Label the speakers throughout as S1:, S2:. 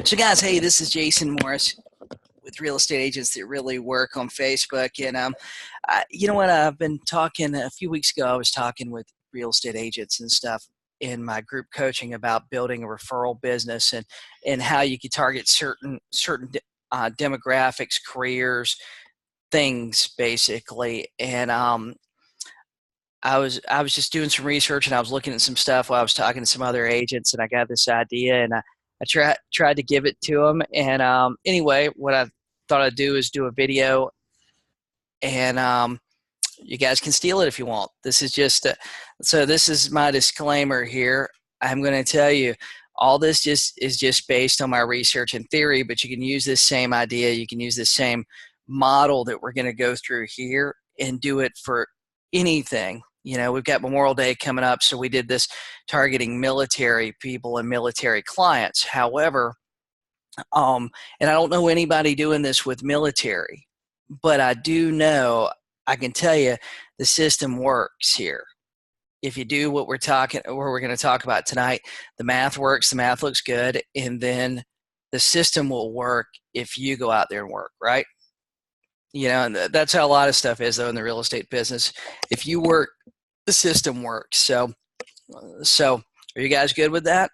S1: So guys, hey, this is Jason Morris with Real Estate Agents That Really Work on Facebook. And you know what, I've been talking a few weeks ago, I was talking with real estate agents and stuff in my group coaching about building a referral business and how you could target certain demographics, careers, things basically. And I was just doing some research and I was looking at some stuff while I was talking to some other agents, and I got this idea, and I tried to give it to them. And anyway, what I thought I'd do is do a video, and you guys can steal it if you want. This is just so this is my disclaimer here. I'm going to tell you all this is just based on my research and theory, but you can use this same idea, you can use this same model that we're going to go through here and do it for anything. You know, we've got Memorial Day coming up, so we did this targeting military people and military clients. However, and I don't know anybody doing this with military, but I do know, I can tell you the system works here. If you do what we're going to talk about tonight, the math works, the math looks good, and then the system will work if you go out there and work, right? You know, and that's how a lot of stuff is, though, in the real estate business. If you work, the system works. So are you guys good with that?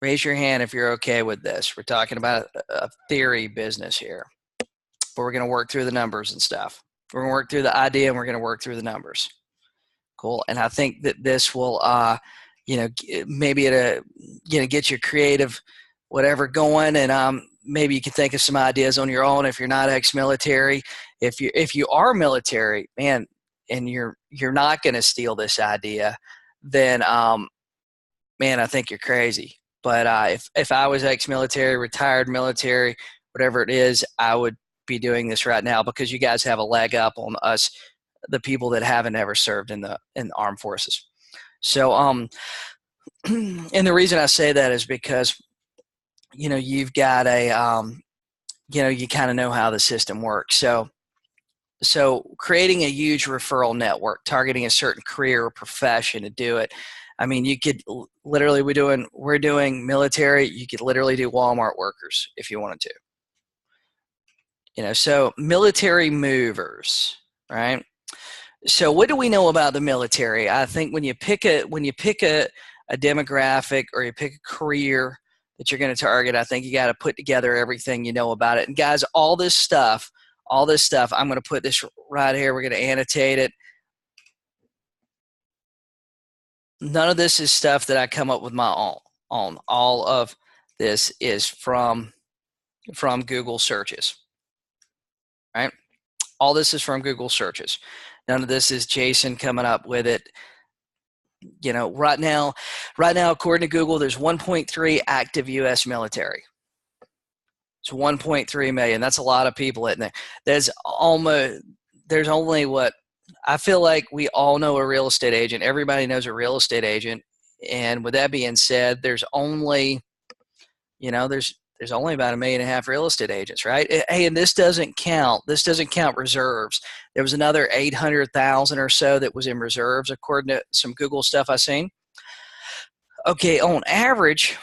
S1: Raise your hand if you're okay with this. We're talking about a theory business here, but we're going to work through the numbers and stuff. We're going to work through the idea, and we're going to work through the numbers. Cool. And I think that this will, you know, maybe get your creative whatever going, and maybe you can think of some ideas on your own if you're not ex-military. If you are military, man, and you're not going to steal this idea, then man, I think you're crazy. But if I was ex-military, retired military, whatever it is, I would be doing this right now, because you guys have a leg up on us, the people that haven't ever served in the armed forces. So and the reason I say that is because, you know, you've got a you know, you kind of know how the system works. So creating a huge referral network, targeting a certain career or profession to do it. I mean, you could literally, we're doing military, you could literally do Walmart workers if you wanted to. You know, so military movers, right? So what do we know about the military? I think when you pick a demographic, or you pick a career that you're going to target, I think you got to put together everything you know about it. And guys, all this stuff, I'm going to put this right here. We're going to annotate it. None of this is stuff that I come up with my own. All of this is from Google searches, right? All this is from Google searches. None of this is Jason coming up with it. You know, right now, according to Google, there's 1.3 active U.S. military. It's 1.3 million. That's a lot of people in there. There's only what I feel like we all know a real estate agent. Everybody knows a real estate agent. And with that being said, there's only, you know, there's only about 1.5 million real estate agents, right? Hey, and this doesn't count reserves. There was another 800,000 or so that was in reserves, according to some Google stuff I seen. Okay, on average,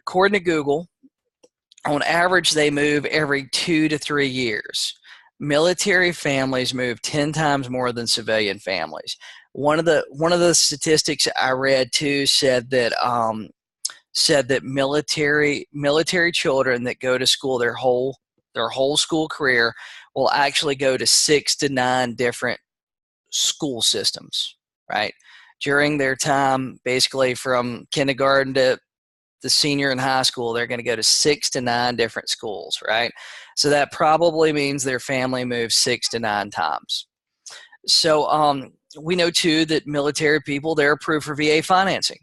S1: according to Google, on average, they move every 2 to 3 years. Military families move 10 times more than civilian families. One of the statistics I read too said that military children that go to school their whole school career will actually go to 6 to 9 different school systems, right? During their time, basically from kindergarten to the senior in high school, they're going to go to 6 to 9 different schools, right? So that probably means their family moves 6 to 9 times. So we know too that military people, they're approved for VA financing,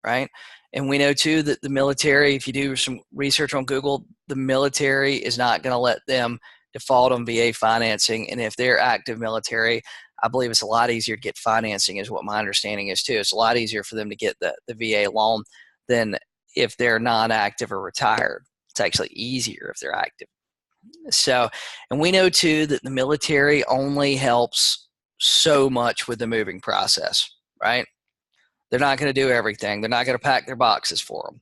S1: right? And we know too that the military, if you do some research on Google, the military is not going to let them default on VA financing. And if they're active military, I believe it's a lot easier to get financing, is what my understanding is too. It's a lot easier for them to get the VA loan than if they're non-active or retired. It's actually easier if they're active. So, and we know too that the military only helps so much with the moving process, right? They're not going to do everything. They're not going to pack their boxes for them.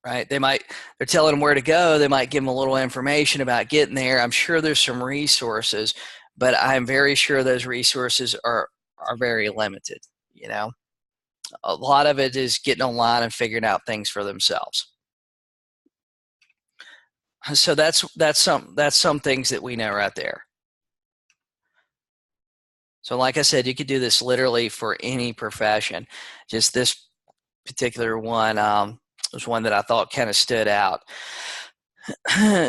S1: right? They're telling them where to go. They might give them a little information about getting there. I'm sure there's some resources, but I'm very sure those resources are very limited. You know, a lot of it is getting online and figuring out things for themselves. So that's some things that we know right there. So like I said, you could do this literally for any profession. Just this particular one was one that I thought kind of stood out.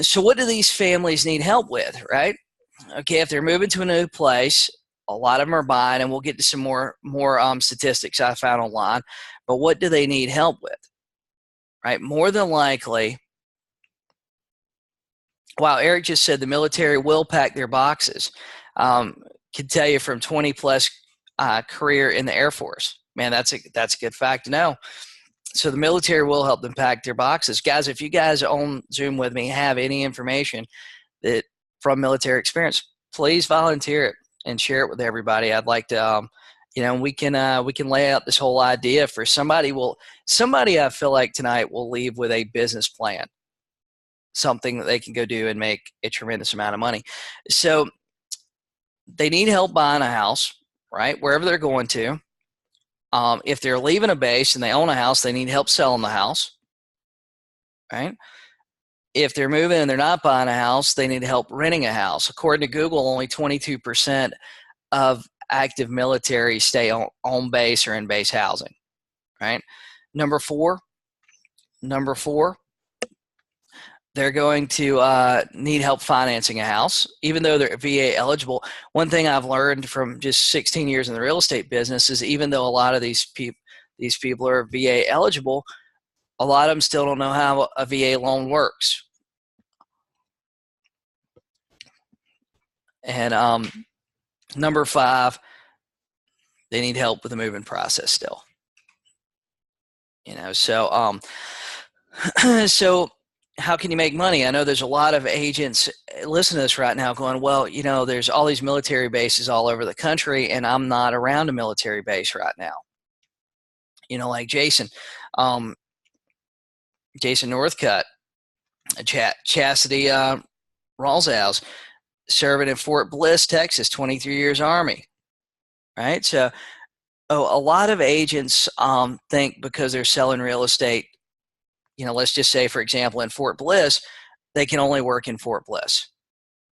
S1: So what do these families need help with, right? Okay, if they're moving to a new place, a lot of them are buying, and we'll get to some more statistics I found online. But what do they need help with, right? More than likely, wow, Eric just said the military will pack their boxes. Can tell you from 20 plus career in the Air Force. Man, that's a good fact to know. So the military will help them pack their boxes. Guys, if you guys on Zoom with me have any information that from military experience, please volunteer it and share it with everybody. I'd like to, we can lay out this whole idea for somebody. Somebody I feel like tonight will leave with a business plan, something that they can go do and make a tremendous amount of money. So they need help buying a house, right? Wherever they're going to. If they're leaving a base and they own a house, they need help selling the house, right? If they're moving and they're not buying a house, they need help renting a house. According to Google, only 22% of active military stay on base or in base housing, right? Number four, they're going to need help financing a house, even though they're VA eligible. One thing I've learned from just 16 years in the real estate business is even though a lot of these people are VA eligible, a lot of them still don't know how a VA loan works. And number five, they need help with the moving process still. So so how can you make money? I know there's a lot of agents listening to this right now going, well, there's all these military bases all over the country, and I'm not around a military base right now. Like Jason Northcutt, Chastity Rawlshouse, serving in Fort Bliss, Texas, 23 years Army, right? So a lot of agents think because they're selling real estate, let's just say, for example, in Fort Bliss, they can only work in Fort Bliss,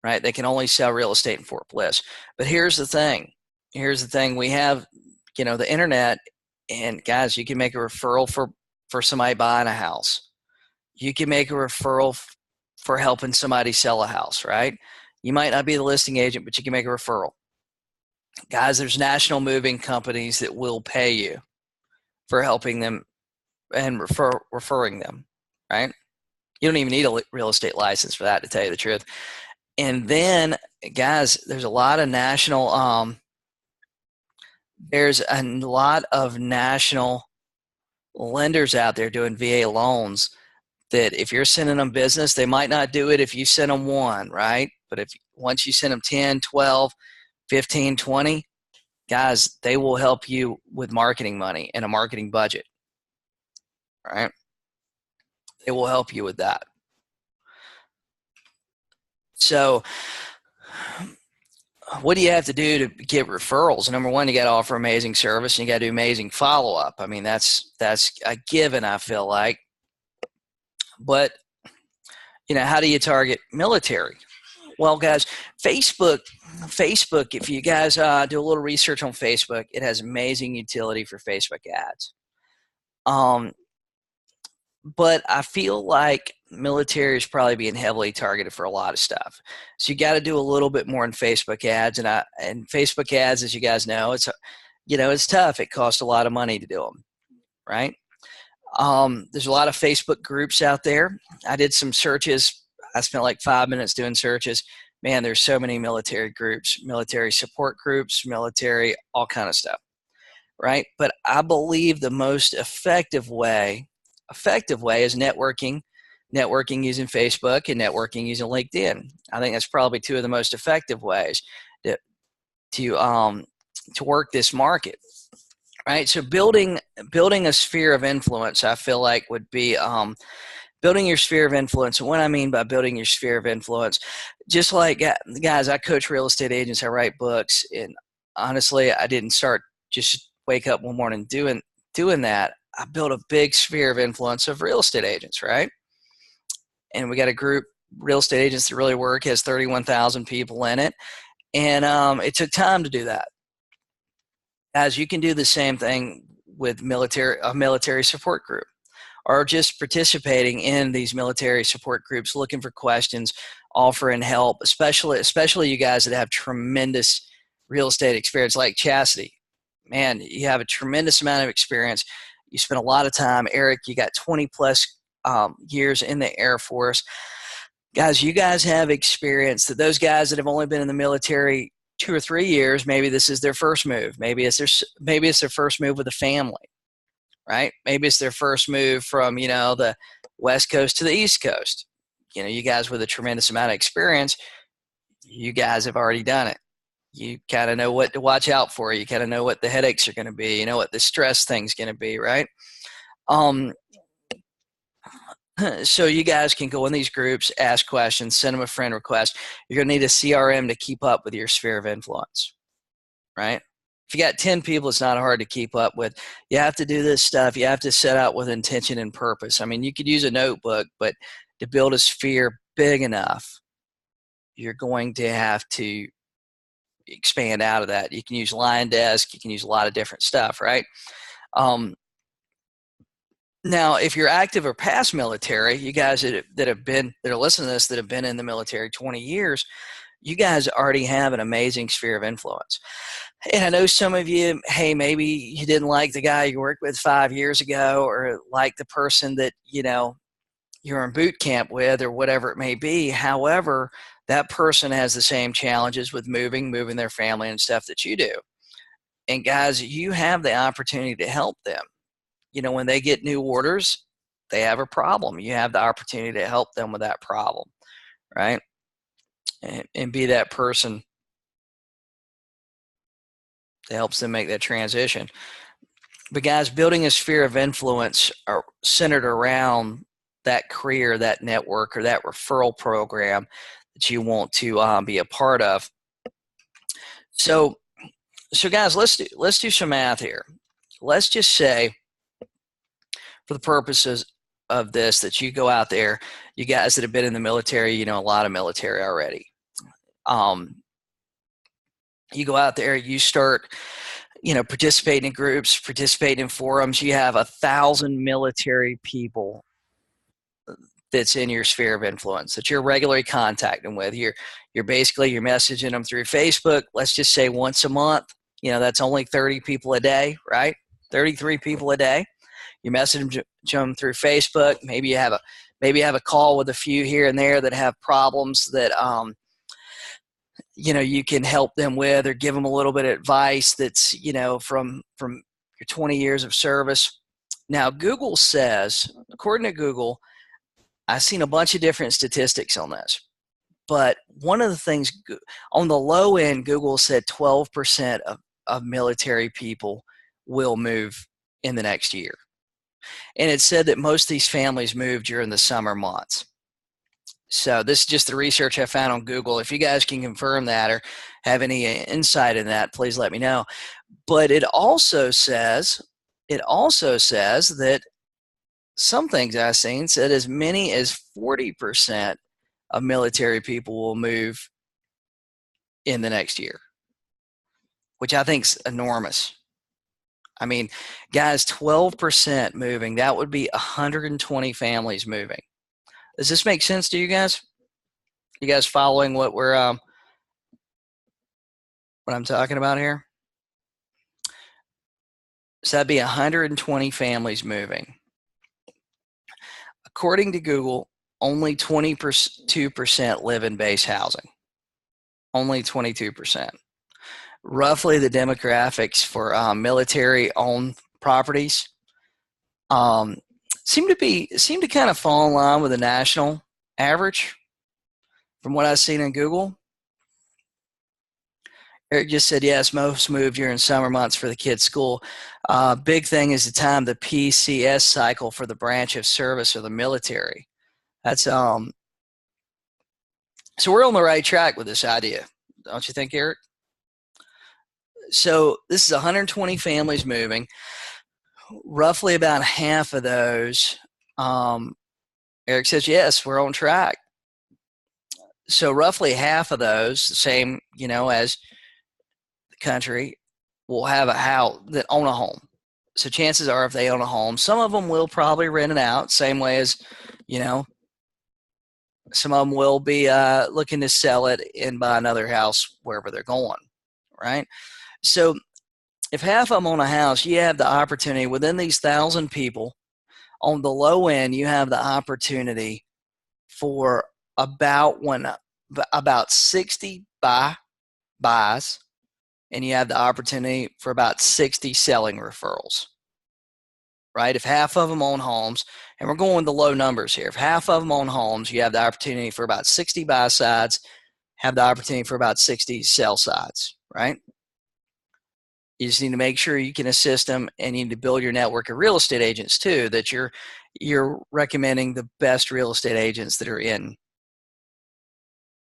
S1: right? They can only sell real estate in Fort Bliss. But here's the thing. We have, the internet, and guys, you can make a referral for somebody buying a house. You can make a referral for helping somebody sell a house, right? You might not be the listing agent, but you can make a referral. Guys, there's national moving companies that will pay you for helping them and referring them, right? You don't even need a real estate license for that, to tell you the truth. And then, guys, there's a lot of national lenders out there doing VA loans that if you're sending them business, they might not do it if you send them one, right? But once you send them 10, 12, 15, 20, guys, they will help you with marketing money and a marketing budget. Right? It will help you with that. So what do you have to do to get referrals? Number one, you got to offer amazing service, and you got to do amazing follow-up. I mean, that's a given, I feel like. But, how do you target military? Well, guys, Facebook, if you guys do a little research on Facebook, it has amazing utility for Facebook ads. But I feel like military is probably being heavily targeted for a lot of stuff. So you got to do a little bit more in Facebook ads, and Facebook ads, as you guys know, it's tough. It costs a lot of money to do them, right? There's a lot of Facebook groups out there. I did some searches. I spent like 5 minutes doing searches. Man, there's so many military groups, military support groups, military, all kind of stuff, right? But I believe the most effective way is networking using Facebook and networking using LinkedIn. I think that's probably two of the most effective ways to work this market, right? So building a sphere of influence, I feel like would be building your sphere of influence. And what I mean by building your sphere of influence, just like guys, I coach real estate agents, I write books, and honestly, I didn't start just wake up one morning doing that. I built a big sphere of influence of real estate agents, right? And we got a group real estate agents that really work, has 31,000 people in it, and it took time to do that. As you can do the same thing with a military support group, or just participating in these military support groups, looking for questions, offering help, especially you guys that have tremendous real estate experience like Chastity. Man, you have a tremendous amount of experience. You spent a lot of time. Eric, you got 20 plus years in the Air Force. Guys, you guys have experience that those guys that have only been in the military 2 or 3 years, maybe this is their first move. Maybe it's their first move with a family, right? Maybe it's their first move from, the West Coast to the East Coast. You guys with a tremendous amount of experience, you guys have already done it. You kind of know what to watch out for. You kind of know what the headaches are going to be. You know what the stress thing's going to be, right? So you guys can go in these groups, ask questions, send them a friend request. You're going to need a CRM to keep up with your sphere of influence, right? If you got 10 people, it's not hard to keep up with. You have to do this stuff. You have to set out with intention and purpose. I mean, you could use a notebook, but to build a sphere big enough, you're going to have to expand out of that. You can use Line Desk. You can use a lot of different stuff, right? Now, if you're active or past military, you guys that are listening to this, that have been in the military 20 years, you guys already have an amazing sphere of influence. And I know some of you, hey, maybe you didn't like the guy you worked with 5 years ago, or like the person that, you're in boot camp with, or whatever it may be. However, that person has the same challenges with moving their family and stuff that you do. And guys, you have the opportunity to help them. When they get new orders, they have a problem. You have the opportunity to help them with that problem, right? And be that person that helps them make that transition. But guys, building a sphere of influence are centered around that career, that network, or that referral program that you want to be a part of. So guys, let's do some math here. Let's just say, for the purposes of this, that you go out there, you guys that have been in the military, you know a lot of military already. You go out there, you start, participating in groups, participating in forums. You have 1,000 military people that's in your sphere of influence that you're regularly contacting with. You're messaging them through Facebook. Let's just say once a month. That's only 30 people a day, right? 33 people a day. You message them through Facebook. Maybe you have a call with a few here and there that have problems that you can help them with, or give them a little bit of advice that's from your 20 years of service. Now, Google says, according to Google, I've seen a bunch of different statistics on this, but one of the things on the low end, Google said 12% of military people will move in the next year. And it said that most of these families move during the summer months. So this is just the research I found on Google. If you guys can confirm that or have any insight in that, please let me know. But it also says that some things I've seen said as many as 40% of military people will move in the next year, which I think is enormous. I mean, guys, 12% moving, that would be 120 families moving. Does this make sense to you guys? You guys following what I'm talking about here? So that'd be 120 families moving. According to Google, only 22% live in base housing. Only 22%. Roughly the demographics for military-owned properties seem to kind of fall in line with the national average from what I've seen in Google. Eric just said, yes, most move during summer months for the kids' school. Big thing is the time the PCS cycle for the branch of service or the military. That's so we're on the right track with this idea, don't you think, Eric? So this is 120 families moving. Roughly about half of those, Eric says, yes, we're on track. So roughly half of those, the same, as the country, will have a house that own a home. So chances are, if they own a home, some of them will probably rent it out, same way as, you know, some of them will be looking to sell it and buy another house wherever they're going, right? So if half of them own a house, you have the opportunity within these 1,000 people. On the low end, you have the opportunity for about 60 buys, and you have the opportunity for about 60 selling referrals, right? If half of them own homes, and we're going with the low numbers here, if half of them own homes, you have the opportunity for about 60 buy sides, have the opportunity for about 60 sell sides, right? You just need to make sure you can assist them, and you need to build your network of real estate agents too, that you're recommending the best real estate agents that are in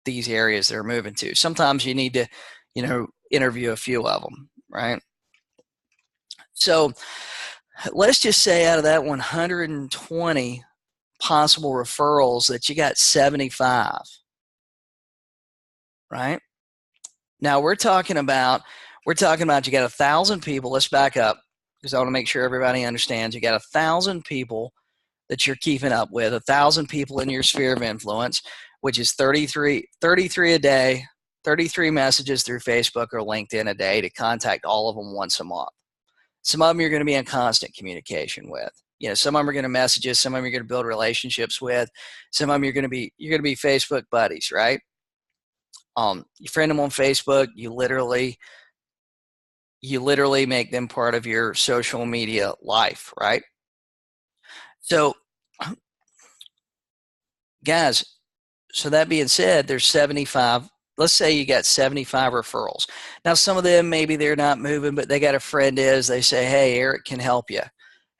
S1: these areas they're moving to. Sometimes you need to, interview a few of them, right? So let's just say out of that 120 possible referrals that you got 75, right? Now we're talking about you got 1,000 people. Let's back up because I want to make sure everybody understands. You got 1,000 people that you're keeping up with, 1,000 people in your sphere of influence, which is 33 a day, 33 messages through Facebook or LinkedIn a day to contact all of them once a month. Some of them you're going to be in constant communication with. Some of them are going to message you, some of them you're going to build relationships with, some of them you're going to be Facebook buddies, right? You friend them on Facebook, you literally make them part of your social media life, right? So guys, so that being said, there's 75. Let's say you got 75 referrals. Now, some of them, maybe they're not moving, but they got a friend is. They say, hey, Eric can help you.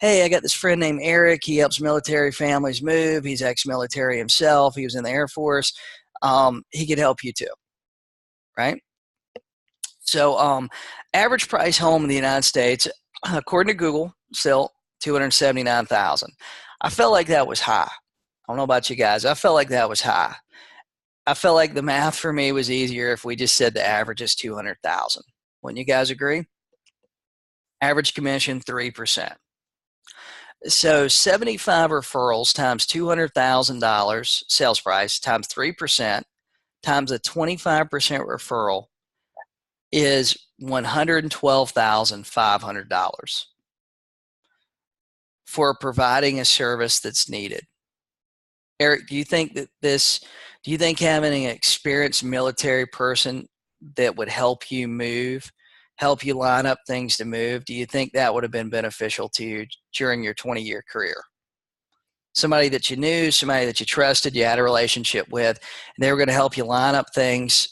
S1: Hey, I got this friend named Eric. He helps military families move. He's ex-military himself. He was in the Air Force. He could help you too, right? So average price home in the United States, according to Google, still $279,000. I felt like that was high. I don't know about you guys. I felt like that was high. I felt like the math for me was easier if we just said the average is 200,000. Wouldn't you guys agree? Average commission 3%. So 75 referrals times $200,000 sales price times 3% times a 25% referral is $112,500 for providing a service that's needed. Eric, do you think having an experienced military person that would help you line up things to move, do you think that would have been beneficial to you during your 20-year career? Somebody that you knew, somebody that you trusted, you had a relationship with, and they were going to help you line up things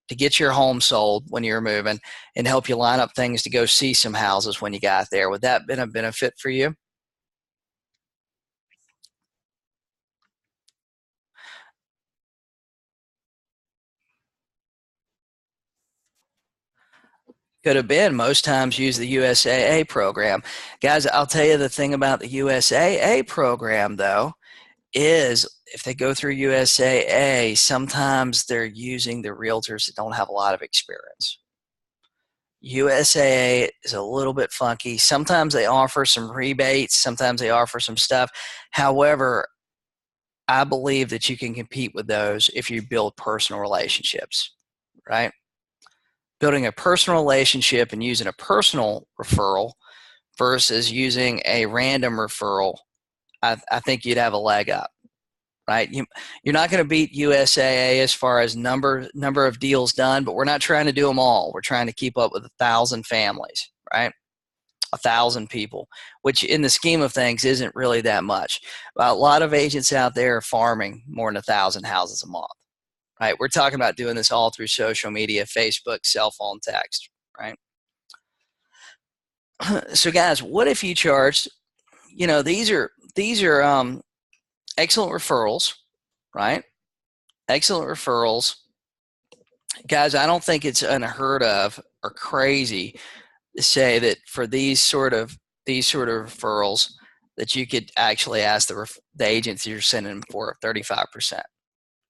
S1: to get your home sold when you were moving and help you line up things to go see some houses when you got there. Would that have been a benefit for you? Could have been. Most times use the USAA program. Guys, I'll tell you the thing about the USAA program, though, is if they go through USAA, sometimes they're using the realtors that don't have a lot of experience. USAA is a little bit funky. Sometimes they offer some rebates. Sometimes they offer some stuff. However, I believe that you can compete with those if you build personal relationships, right? Building a personal relationship and using a personal referral versus using a random referral, I think you'd have a leg up, right? You're not going to beat USAA as far as number of deals done, but we're not trying to do them all. We're trying to keep up with 1,000 families, right? 1,000 people, which in the scheme of things isn't really that much. A lot of agents out there are farming more than 1,000 houses a month. right? We're talking about doing this all through social media, Facebook, cell phone, text, right? So guys, what if you charged, these are excellent referrals, right? Excellent referrals. Guys, I don't think it's unheard of or crazy to say that for these sort of referrals that you could actually ask the agents you're sending them for 35%.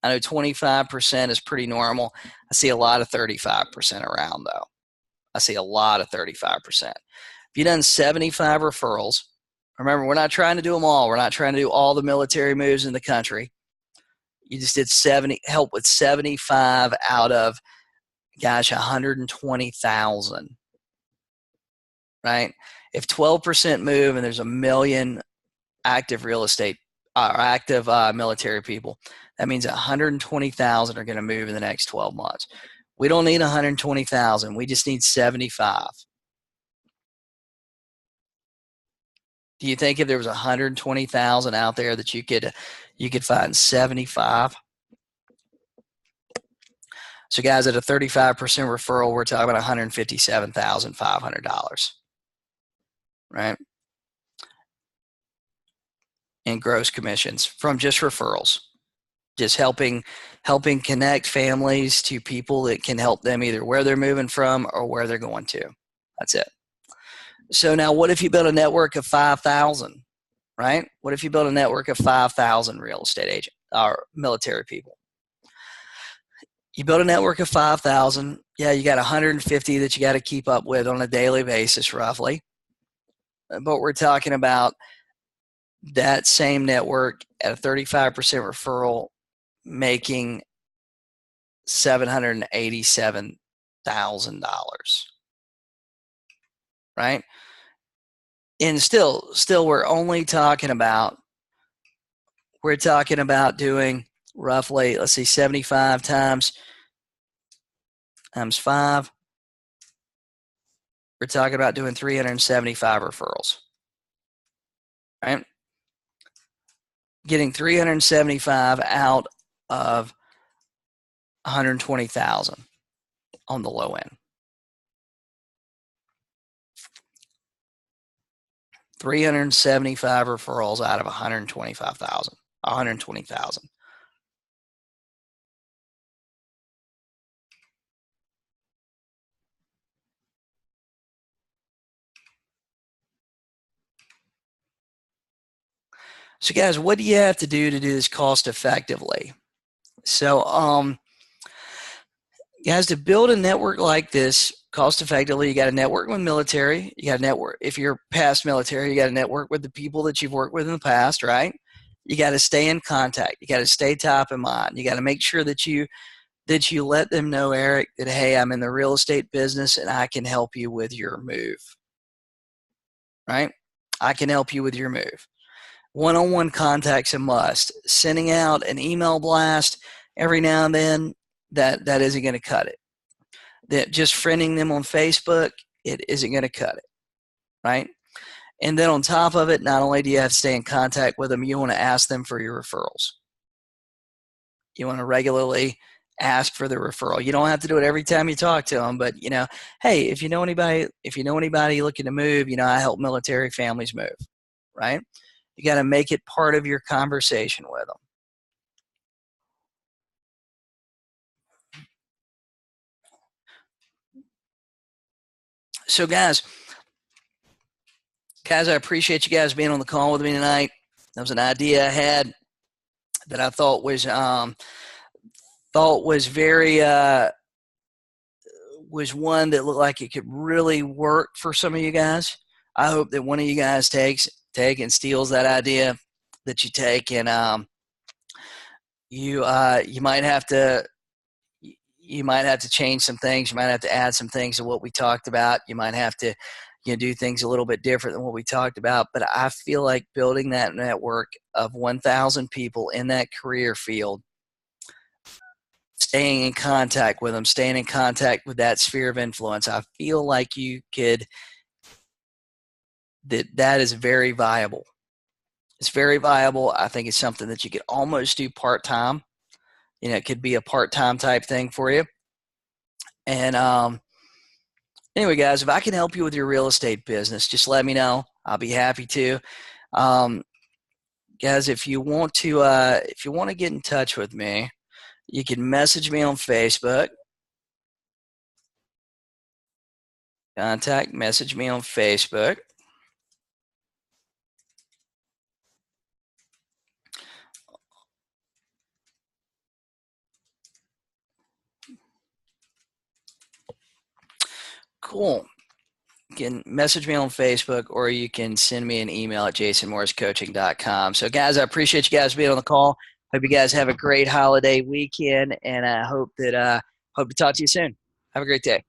S1: I know 25% is pretty normal. I see a lot of 35% around though. I see a lot of 35%. If you've done 75 referrals, remember, we're not trying to do them all. We're not trying to do all the military moves in the country. You just did help with 75 out of, gosh, 120,000, right? If 12% move and there's a million active real estate or active military people, that means 120,000 are going to move in the next 12 months. We don't need 120,000. We just need 75. Do you think if there was 120,000 out there that you could find 75? So guys, at a 35% referral, we're talking about $157,500, right? In gross commissions from just referrals, just helping connect families to people that can help them either where they're moving from or where they're going to. That's it. So now what if you build a network of 5,000, right? What if you build a network of 5,000 real estate agent or military people? You build a network of 5,000. Yeah, you got 150 that you got to keep up with on a daily basis, roughly. But we're talking about that same network at a 35% referral making $787,000, right? And still we're talking about doing roughly, let's see, 75 times 5. We're talking about doing 375 referrals, right? Getting 375 out of 120,000 on the low end. 375 referrals out of 125,000, 120,000. So guys, what do you have to do this cost effectively? So guys, to build a network like this cost effectively, you got to network with military. You got to network, if you're past military, you got to network with the people that you've worked with in the past, right? You got to stay in contact. You got to stay top of mind. You got to make sure that you let them know, Eric, that, hey, I'm in the real estate business and I can help you with your move, right? I can help you with your move. One-on-one contact's a must. Sending out an email blast every now and then, that isn't going to cut it. That just friending them on Facebook, it isn't going to cut it, right? And then on top of it, not only do you have to stay in contact with them, you want to ask them for your referrals. You want to regularly ask for the referral. You don't have to do it every time you talk to them, but hey, if you know anybody looking to move, I help military families move, right? You got to make it part of your conversation with them. So guys, I appreciate you guys being on the call with me tonight. That was an idea I had that I thought was very was one that looked like it could really work for some of you guys. I hope that one of you guys take and steals that idea that you take, and you might have to change some things. You might have to add some things to what we talked about. You might have to do things a little bit different than what we talked about. But I feel like building that network of 1,000 people in that career field, staying in contact with them, staying in contact with that sphere of influence, I feel like you could, that is very viable. It's very viable. I think it's something that you could almost do part-time. it could be a part-time type thing for you. And anyway, guys, if I can help you with your real estate business, just let me know. I'll be happy to. Um, guys, if you want to get in touch with me, you can message me on Facebook. Message me on Facebook. Cool. You can message me on Facebook, or you can send me an email at jasonmorriscoaching.com. So, guys, I appreciate you guys being on the call. Hope you guys have a great holiday weekend, and I hope to talk to you soon. Have a great day.